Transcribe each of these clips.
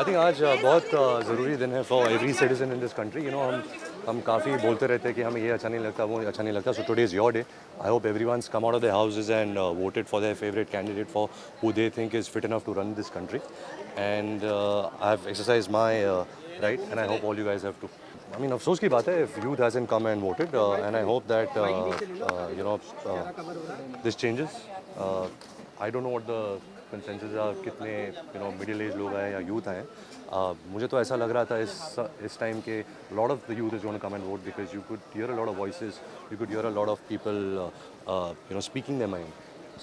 I think आज बहुत ज़रूरी दिन है for every citizen in this country. हम काफ़ी बोलते रहते हैं कि हमें ये अच्छा नहीं लगता, वो अच्छा नहीं लगता। So today is your day. I hope everyone's come out of their houses and voted for their favourite candidate for who they think is fit enough to run this country. And I have exercise my right and I hope all you guys have too. I mean अफसोस की बात है if youth hasn't come and voted and I hope that you know this changes. I don't know what the consensus are, कितने middle age लोग आए या youth आए। मुझे तो ऐसा लग रहा था इस टाइम के lot of the youth is going to come and vote because you could hear a lot of voices, you could hear a lot of people speaking their mind.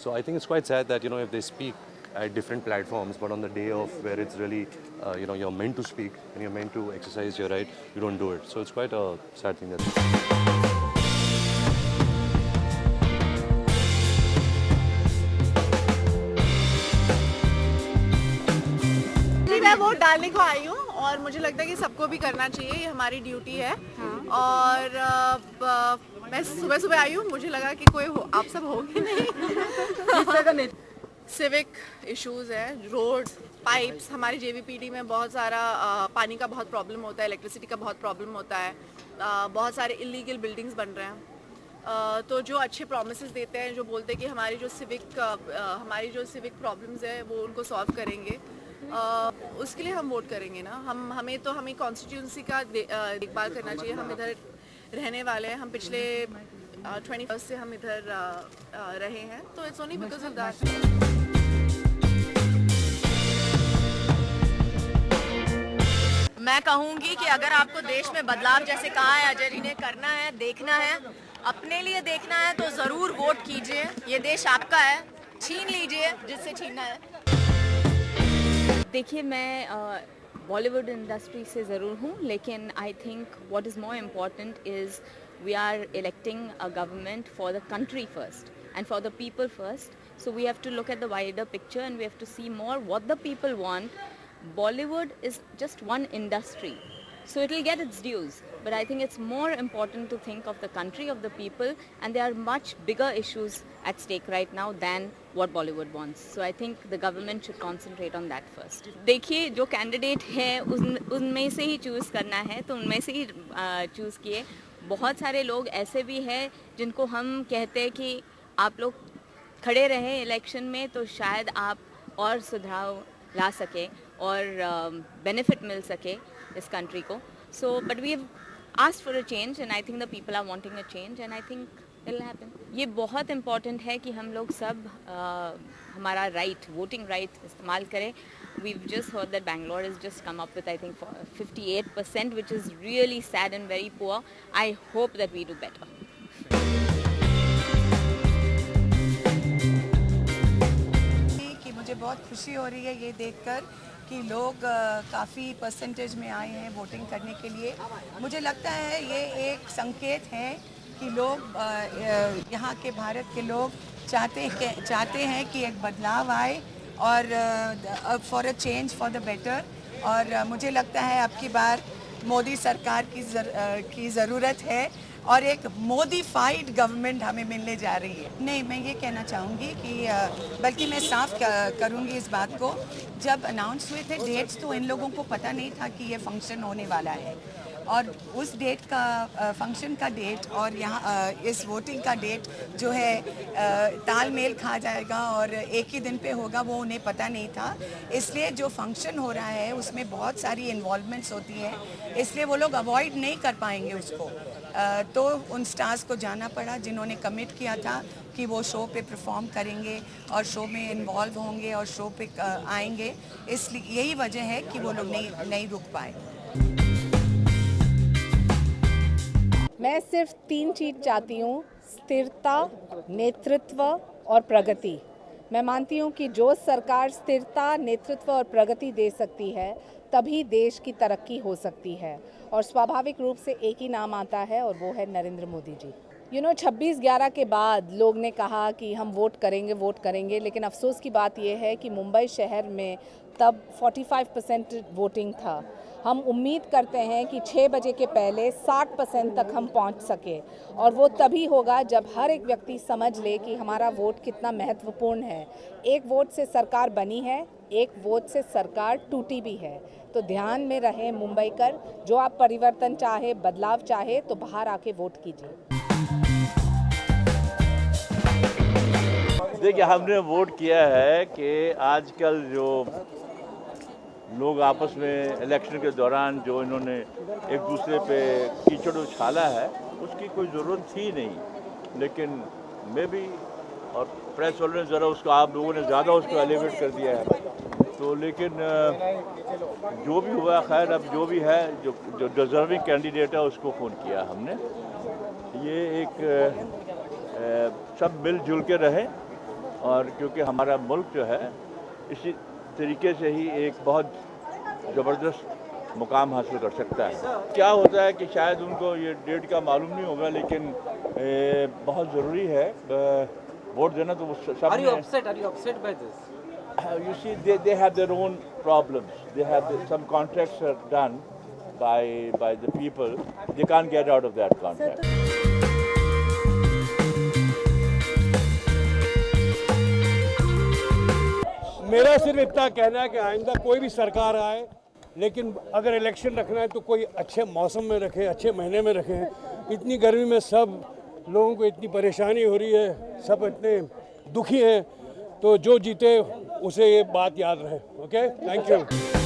So I think it's quite sad that if they speak at different platforms, but on the day of where it's really you're meant to speak and you're meant to exercise your right, you don't do it. So it's quite a sad thing that. जी, मैं vote डालने को आई हूँ और मुझे लगता है कि सबको भी करना चाहिए, ये हमारी ड्यूटी है। और मैं सुबह सुबह आई हूँ, मुझे लगा कि कोई आप सब होंगे नहीं। सिविक इश्यूज है, रोड्स, पाइप्स। हमारी जेवीपीडी में बहुत सारा पानी का बहुत प्रॉब्लम होता है, इलेक्ट्रिसिटी का बहुत प्रॉब्लम होता है, बहुत सारे इलीगल बिल्डिंग्स बन रहे हैं। तो जो अच्छे प्रोमिसेस देते हैं, जो बोलते हैं कि हमारी जो सिविक प्रॉब्लम्स है वो उनको सॉल्व करेंगे, उसके लिए हम वोट करेंगे ना। हमें कॉन्स्टिट्यूंसी का देखभाल करना चाहिए। हम इधर रहने वाले हैं, हम पिछले 21 से हम इधर रहे हैं, तो it's only because of that. मैं कहूँगी कि अगर आपको देश में बदलाव जैसे कहा है अजय जी ने करना है, देखना है, अपने लिए देखना है, तो ज़रूर वोट कीजिए। ये देश आपका है, छीन लीजिए जिससे छीनना है। देखिए, मैं बॉलीवुड इंडस्ट्री से ज़रूर हूँ, लेकिन I think what is more important is we are electing a government for the country first and for the people first. So we have to look at the wider picture and we have to see more what the people want. Bollywood is just one industry, so it will get its dues, but I think it's more important to think of the country, of the people, and there are much bigger issues at stake right now than what Bollywood wants. So I think the government should concentrate on that first. देखिए, जो candidate है उनमें से ही choose करना है, तो उनमें से ही चूज़ किए। बहुत सारे लोग ऐसे भी हैं जिनको हम कहते हैं कि आप लोग खड़े रहें इलेक्शन में, तो शायद आप और सुधार ला सके और बेनिफिट मिल सके इस कंट्री को। So but we have asked for a change and I think the people are wanting a change and I think it will happen. ये बहुत इम्पॉर्टेंट है कि हम लोग सब हमारा राइट, वोटिंग राइट इस्तेमाल करें। We've just heard that Bangalore has just come up with, I think, 58%, which is really sad and very poor. I hope that we do better. कि मुझे बहुत खुशी हो रही है ये देखकर कि लोग काफ़ी परसेंटेज में आए हैं वोटिंग करने के लिए। मुझे लगता है ये एक संकेत है कि लोग यहाँ के भारत के लोग चाहते हैं कि एक बदलाव आए और for a change for the better. और मुझे लगता है अब की बार मोदी सरकार की ज़रूरत है और एक मोदीफाइड गवर्नमेंट हमें मिलने जा रही है। नहीं, मैं ये कहना चाहूँगी कि बल्कि मैं साफ करूँगी इस बात को, जब अनाउंस हुए थे डेट्स तो इन लोगों को पता नहीं था कि ये फंक्शन होने वाला है, और उस डेट का फंक्शन का डेट और यहाँ इस वोटिंग का डेट जो है तालमेल खा जाएगा और एक ही दिन पे होगा, वो उन्हें पता नहीं था। इसलिए जो फंक्शन हो रहा है उसमें बहुत सारी इन्वॉल्वमेंट्स होती हैं, इसलिए वो लोग अवॉइड नहीं कर पाएंगे उसको। तो उन स्टार्स को जाना पड़ा जिन्होंने कमिट किया था कि वो शो पे परफॉर्म करेंगे और शो में इन्वॉल्व होंगे और शो पे आएंगे। इसलिए यही वजह है कि वो लोग नहीं रुक पाए। मैं सिर्फ 3 चीज़ चाहती हूँ: स्थिरता, नेतृत्व और प्रगति। मैं मानती हूँ कि जो सरकार स्थिरता, नेतृत्व और प्रगति दे सकती है, तभी देश की तरक्की हो सकती है। और स्वाभाविक रूप से एक ही नाम आता है और वो है नरेंद्र मोदी जी। 26/11 के बाद लोग ने कहा कि हम वोट करेंगे, लेकिन अफसोस की बात यह है कि मुंबई शहर में तब 45% वोटिंग था। हम उम्मीद करते हैं कि 6 बजे के पहले 60% तक हम पहुंच सके, और वो तभी होगा जब हर एक व्यक्ति समझ ले कि हमारा वोट कितना महत्वपूर्ण है। एक वोट से सरकार बनी है, एक वोट से सरकार टूटी भी है। तो ध्यान में रहे मुंबईकर, जो आप परिवर्तन चाहे, बदलाव चाहे, तो बाहर आके वोट कीजिए। देखिए, हमने वोट किया है कि आजकल जो लोग आपस में इलेक्शन के दौरान जो इन्होंने एक दूसरे पे कीचड़ उछाला है, उसकी कोई ज़रूरत थी नहीं, लेकिन मैं भी और प्रेस वालों ने ज़रा उसको, आप लोगों ने ज़्यादा उसको एलिवेट कर दिया है। तो लेकिन जो भी हुआ, खैर अब जो भी है, जो डिज़र्विंग कैंडिडेट है उसको फ़ोन किया हमने। ये एक सब मिलजुल के रहें, और क्योंकि हमारा मुल्क जो है इसी तरीके से ही एक बहुत ज़बरदस्त मुकाम हासिल कर सकता है। क्या होता है कि शायद उनको ये डेट का मालूम नहीं होगा, लेकिन बहुत ज़रूरी है वोट देना। तो सब Are you upset by this? You see, they have their own problems. They have some contracts are done by the people. They can't get out of that contract. मेरा सिर्फ इतना कहना है कि आइंदा कोई भी सरकार आए, लेकिन अगर इलेक्शन रखना है तो कोई अच्छे मौसम में रखे, अच्छे महीने में रखें। इतनी गर्मी में सब लोगों को इतनी परेशानी हो रही है, सब इतने दुखी हैं, तो जो जीते उसे ये बात याद रहे। Okay, thank you.